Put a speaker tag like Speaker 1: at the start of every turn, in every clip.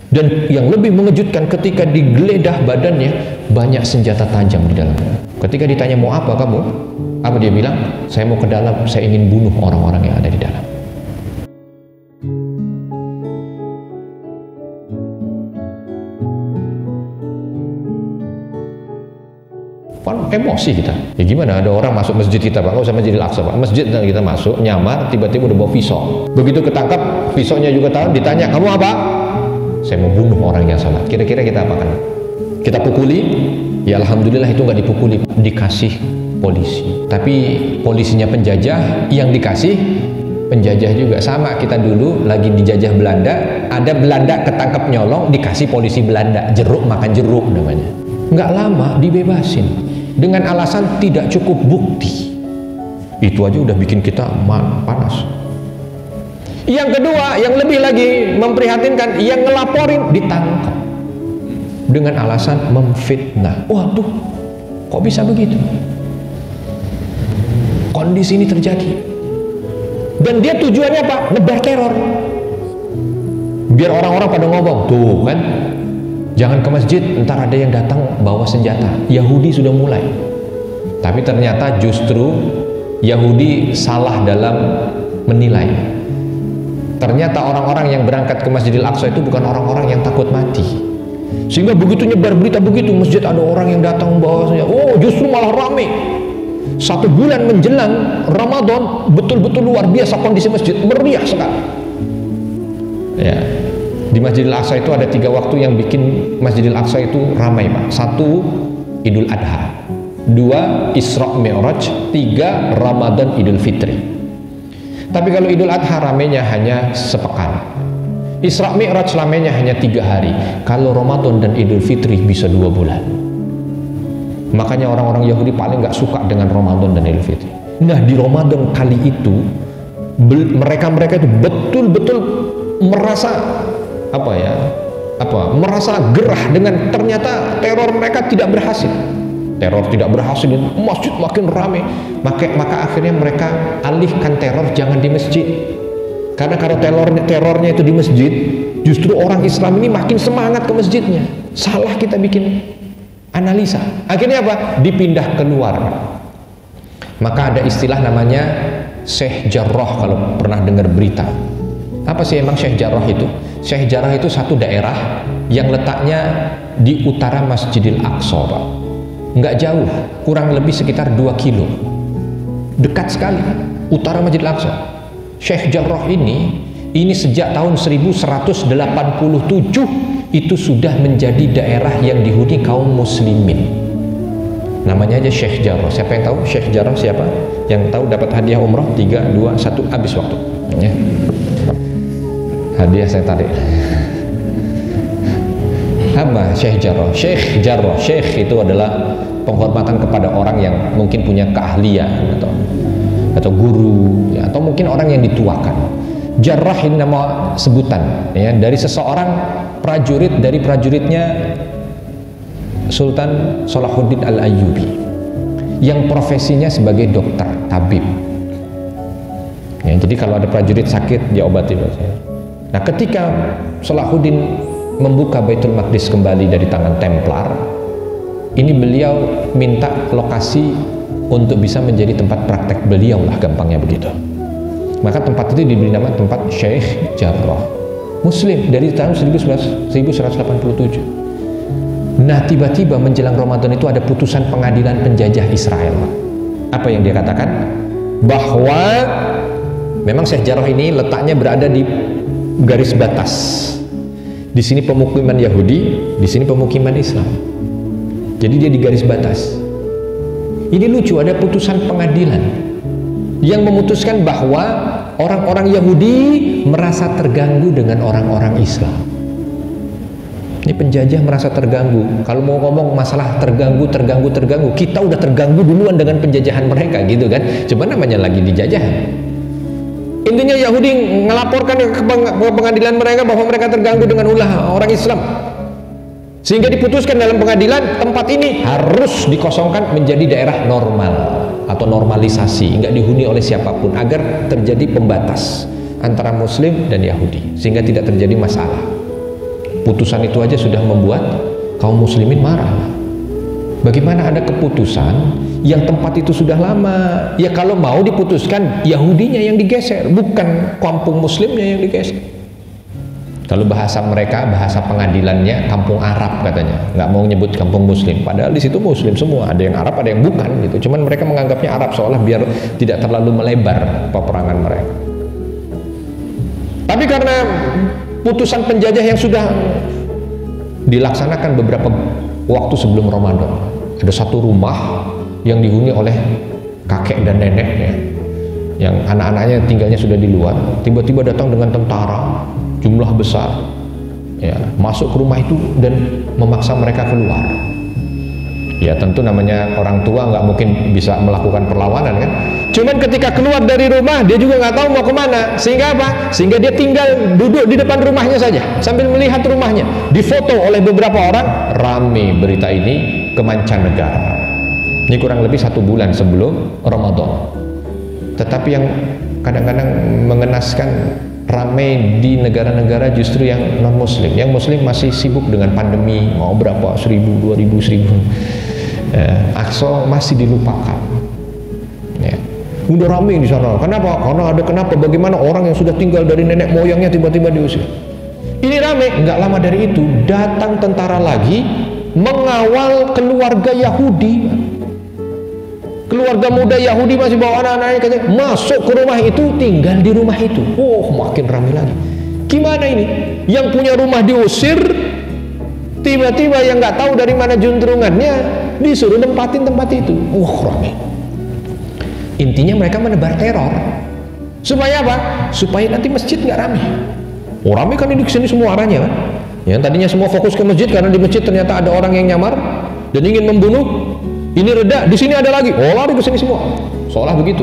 Speaker 1: Dan yang lebih mengejutkan, ketika digeledah badannya banyak senjata tajam di dalamnya. Ketika ditanya mau apa kamu, apa dia bilang? Saya mau ke dalam, saya ingin bunuh orang-orang yang ada di dalam. Emosi kita. Ya gimana, ada orang masuk masjid kita, Pak, nggak usah Masjidil Aqsa, Pak, masjid kita masuk, nyamar, tiba-tiba udah bawa pisau. Begitu ketangkap, pisaunya juga tahu, ditanya, kamu apa? Saya mau bunuh orang yang salat. Kira-kira kita apakan? Kita pukuli? Ya alhamdulillah itu nggak dipukuli, dikasih polisi. Tapi polisinya penjajah, yang dikasih penjajah juga. Sama kita dulu lagi dijajah Belanda, ada Belanda ketangkep nyolong, dikasih polisi Belanda, jeruk makan jeruk namanya. Nggak lama dibebasin dengan alasan tidak cukup bukti. Itu aja udah bikin kita panas. Yang kedua, yang lebih lagi memprihatinkan, yang ngelaporin ditangkap dengan alasan memfitnah. Waduh, kok bisa begitu? Kondisi ini terjadi, dan dia tujuannya apa? Nebar teror, biar orang-orang pada ngomong, tuh kan, jangan ke masjid, ntar ada yang datang bawa senjata. Yahudi sudah mulai. Tapi ternyata justru Yahudi salah dalam menilai. Ternyata orang-orang yang berangkat ke Masjidil Aqsa itu bukan orang-orang yang takut mati. Sehingga begitu nyebar berita begitu, masjid ada orang yang datang bawa senjata, oh justru malah rame. 1 bulan menjelang Ramadan, betul-betul luar biasa kondisi masjid, meriah sekali. Ya. Di Masjidil Aqsa itu ada 3 waktu yang bikin Masjidil Aqsa itu ramai, Pak. 1, Idul Adha, 2, Isra Mi'raj, 3, Ramadan Idul Fitri. Tapi kalau Idul Adha ramainya hanya sepekan, Isra Mi'raj ramainya hanya 3 hari. Kalau Ramadan dan Idul Fitri bisa 2 bulan. Makanya orang-orang Yahudi paling nggak suka dengan Ramadan dan Idul Fitri. Nah, di Ramadan kali itu mereka itu betul-betul merasa merasa gerah dengan ternyata teror mereka tidak berhasil. Teror tidak berhasil, masjid makin ramai. Maka akhirnya mereka alihkan teror jangan di masjid. Karena kalau terornya itu di masjid, justru orang Islam ini makin semangat ke masjidnya. Salah kita bikin analisa. Akhirnya apa? Dipindah keluar. Maka ada istilah namanya Syekh Jarrah, kalau pernah dengar berita. Apa sih emang Syekh Jarrah itu? Syekh Jarrah itu satu daerah yang letaknya di utara Masjidil Aqsa, Pak. Nggak jauh, kurang lebih sekitar 2 kilo. Dekat sekali, utara Masjidil Aqsa. Syekh Jarrah ini sejak tahun 1187 itu sudah menjadi daerah yang dihuni kaum muslimin. Namanya aja Syekh Jarrah. Siapa yang tahu Syekh Jarrah siapa? Yang tahu dapat hadiah umroh. 3, 2, 1, habis waktu ya. Hadiah saya tarik. Apa Syekh Jarrah? Syekh Jarrah, Syekh itu adalah penghormatan kepada orang yang mungkin punya keahlian atau guru ya, atau mungkin orang yang dituakan. Jarrah ini nama sebutan ya, dari seseorang prajurit, dari prajuritnya Sultan Salahuddin Al-Ayyubi yang profesinya sebagai dokter, tabib ya, jadi kalau ada prajurit sakit dia obati. Nah, ketika Salahuddin membuka Baitul Maqdis kembali dari tangan Templar, ini beliau minta lokasi untuk bisa menjadi tempat praktek beliau lah, gampangnya begitu. Maka tempat itu diberi nama tempat Syekh Jarrah. Muslim dari tahun 1187. Nah, tiba-tiba menjelang Ramadan itu ada putusan pengadilan penjajah Israel. Apa yang dia katakan? Bahwa memang Syekh Jarrah ini letaknya berada di garis batas. Di sini pemukiman Yahudi, di sini pemukiman Islam. Jadi dia di garis batas. Ini lucu, ada putusan pengadilan yang memutuskan bahwa orang-orang Yahudi merasa terganggu dengan orang-orang Islam. Ini penjajah merasa terganggu. Kalau mau ngomong masalah terganggu, kita udah terganggu duluan dengan penjajahan mereka, gitu kan? Cuma namanya lagi dijajah. Intinya Yahudi melaporkan ke pengadilan mereka bahwa mereka terganggu dengan ulah orang Islam. Sehingga diputuskan dalam pengadilan tempat ini harus dikosongkan menjadi daerah normal atau normalisasi, nggak dihuni oleh siapapun, agar terjadi pembatas antara Muslim dan Yahudi sehingga tidak terjadi masalah. putusan itu aja sudah membuat kaum muslimin marah. Bagaimana ada keputusan yang tempat itu sudah lama? Ya kalau mau diputuskan, Yahudinya yang digeser, bukan kampung muslimnya yang digeser. Kalau bahasa mereka, bahasa pengadilannya kampung Arab katanya, nggak mau nyebut kampung muslim. Padahal di situ muslim semua, ada yang Arab, ada yang bukan gitu. Cuman mereka menganggapnya Arab seolah biar tidak terlalu melebar peperangan mereka. Tapi karena putusan penjajah yang sudah dilaksanakan beberapa waktu sebelum Ramadan, ada satu rumah yang dihuni oleh kakek dan neneknya, yang anak-anaknya tinggalnya sudah di luar. Tiba-tiba datang dengan tentara jumlah besar, ya, masuk ke rumah itu dan memaksa mereka keluar. Ya tentu namanya orang tua nggak mungkin bisa melakukan perlawanan kan. Cuman ketika keluar dari rumah dia juga nggak tahu mau kemana. Sehingga apa? Sehingga dia tinggal duduk di depan rumahnya saja sambil melihat rumahnya. Difoto oleh beberapa orang. Rame berita ini ke mancanegara. Ini kurang lebih 1 bulan sebelum Ramadan. Tetapi yang kadang-kadang mengenaskan, ramai di negara-negara justru yang non muslim. Yang muslim masih sibuk dengan pandemi, mau berapa 1000, 2000, 1000. Aqsa masih dilupakan. Ya. Udah ramai di sana. Kenapa? Karena ada kenapa? Bagaimana orang yang sudah tinggal dari nenek moyangnya tiba-tiba diusir. Ini ramai. Nggak lama dari itu datang tentara lagi mengawal keluarga Yahudi. Keluarga muda Yahudi masih bawa anak-anaknya, katanya masuk ke rumah itu, tinggal di rumah itu. Oh, makin ramai lagi. Gimana ini? Yang punya rumah diusir, tiba-tiba yang nggak tahu dari mana juntrungannya disuruh nempatin tempat itu. Ramai. Intinya mereka menebar teror. Supaya apa? Supaya nanti masjid nggak ramai. Oh, ramai kan ini kesini semua arahnya kan? Yang tadinya semua fokus ke masjid karena di masjid ternyata ada orang yang nyamar dan ingin membunuh. Ini reda, di sini ada lagi, lari ke sini semua, seolah begitu.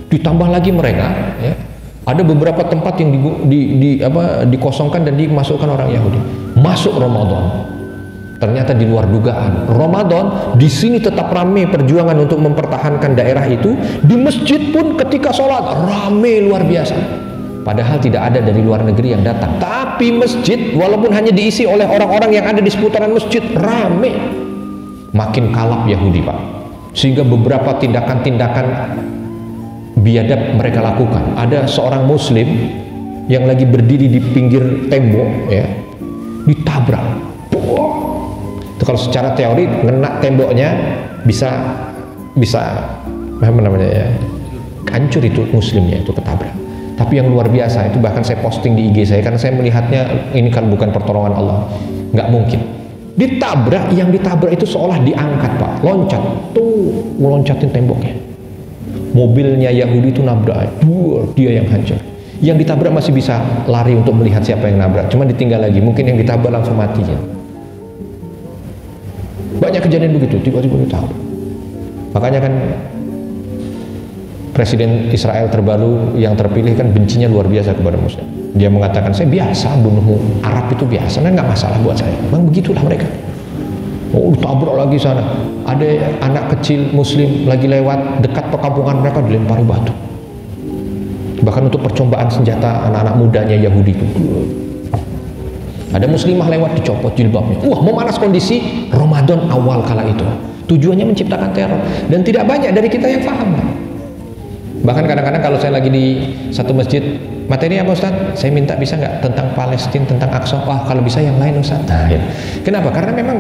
Speaker 1: Ditambah lagi mereka, ya, ada beberapa tempat yang dikosongkan dan dimasukkan orang Yahudi. Masuk Ramadan, ternyata di luar dugaan. Ramadan di sini tetap ramai perjuangan untuk mempertahankan daerah itu. Di masjid pun ketika sholat ramai luar biasa. Padahal tidak ada dari luar negeri yang datang. Tapi masjid walaupun hanya diisi oleh orang-orang yang ada di seputaran masjid ramai. Makin kalap Yahudi, Pak, sehingga beberapa tindakan-tindakan biadab mereka lakukan. Ada seorang muslim yang lagi berdiri di pinggir tembok, ya, ditabrak. Itu kalau secara teori ngena temboknya bisa apa namanya ya, hancur itu muslimnya, itu ketabrak. Tapi yang luar biasa itu, bahkan saya posting di IG saya karena saya melihatnya ini kan bukan pertolongan Allah, nggak mungkin. Ditabrak, yang ditabrak itu seolah diangkat, Pak, loncat, tuh meloncatin temboknya. Mobilnya Yahudi itu nabrak, dia yang hancur. Yang ditabrak masih bisa lari untuk melihat siapa yang nabrak, cuma ditinggal lagi, mungkin yang ditabrak langsung mati ya. Banyak kejadian begitu, tiba-tiba ditabrak. Makanya kan Presiden Israel terbaru yang terpilih kan bencinya luar biasa kepada muslim. Dia mengatakan, saya biasa bunuh Arab itu biasa, nggak masalah buat saya. Memang begitulah mereka. Oh, tabrak lagi sana. Ada anak kecil muslim lagi lewat dekat perkampungan mereka, dilempari batu. Bahkan untuk percobaan senjata anak-anak mudanya Yahudi itu. Ada muslimah lewat, dicopot jilbabnya. Memanas kondisi Ramadan awal kala itu. Tujuannya menciptakan teror. Dan tidak banyak dari kita yang paham. Bahkan kadang-kadang kalau saya lagi di satu masjid, materi apa Ustaz? Saya minta bisa nggak tentang Palestina, tentang Aqsa? Kalau bisa yang lain Ustaz. Nah, ya. Kenapa? Karena memang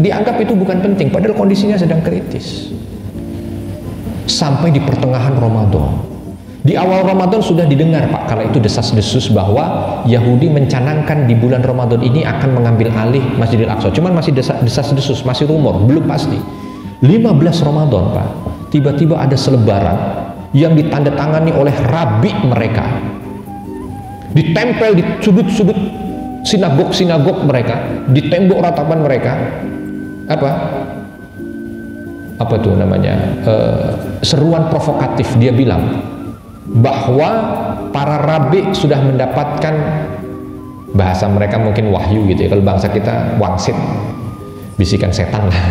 Speaker 1: dianggap itu bukan penting, padahal kondisinya sedang kritis. Sampai di pertengahan Ramadan. Di awal Ramadan sudah didengar, Pak, kalau itu desas-desus bahwa Yahudi mencanangkan di bulan Ramadan ini akan mengambil alih Masjidil Aqsa. Cuman masih desas-desus, masih rumor, belum pasti. 15 Ramadan, Pak, tiba-tiba ada selebaran yang ditandatangani oleh rabi mereka, ditempel di sudut-sudut sinagog-sinagog mereka, di tembok ratapan mereka. Apa tuh namanya, seruan provokatif. Dia bilang bahwa para rabi sudah mendapatkan, bahasa mereka mungkin wahyu gitu ya, kalau bangsa kita wangsit, bisikan setan lah,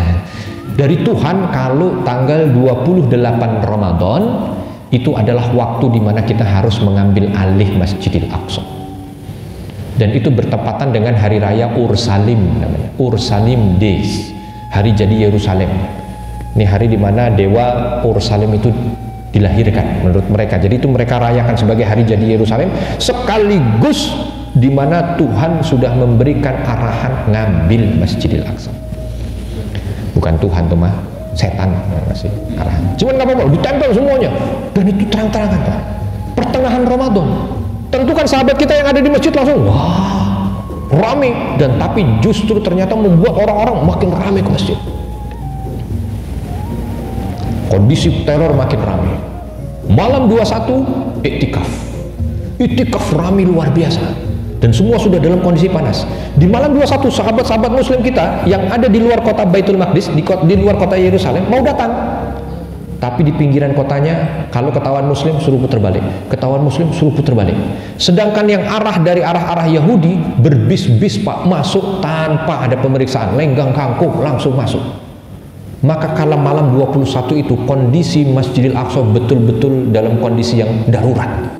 Speaker 1: dari Tuhan, kalau tanggal 28 Ramadan itu adalah waktu di mana kita harus mengambil alih Masjidil Aqsa. Dan itu bertepatan dengan hari raya Ursalim namanya, Ursalim Days, hari jadi Yerusalem. Ini hari dimana dewa Ursalim itu dilahirkan menurut mereka. Jadi itu mereka rayakan sebagai hari jadi Yerusalem, sekaligus dimana Tuhan sudah memberikan arahan ngambil Masjidil Aqsa. Bukan Tuhan tuh mah, setan yang ngasih arahan. Cuman nggak apa-apa, ditempel semuanya. Dan itu terang-terangan Pak. Pertengahan Ramadan. Tentu kan sahabat kita yang ada di masjid langsung wah rame, dan tapi justru ternyata membuat orang-orang makin rame ke masjid. Kondisi teror makin rame. Malam 21 iktikaf rame luar biasa, dan semua sudah dalam kondisi panas. Di malam 21 sahabat-sahabat muslim kita yang ada di luar kota Baitul Maqdis, di luar kota Yerusalem mau datang. Tapi di pinggiran kotanya, kalau ketahuan muslim suruh putar balik, ketahuan muslim suruh putar balik. Sedangkan yang arah dari arah-arah Yahudi berbis-bis Pak, masuk tanpa ada pemeriksaan, lenggang kangkung langsung masuk. Maka kala malam 21 itu kondisi Masjidil Aqsa betul-betul dalam kondisi yang darurat.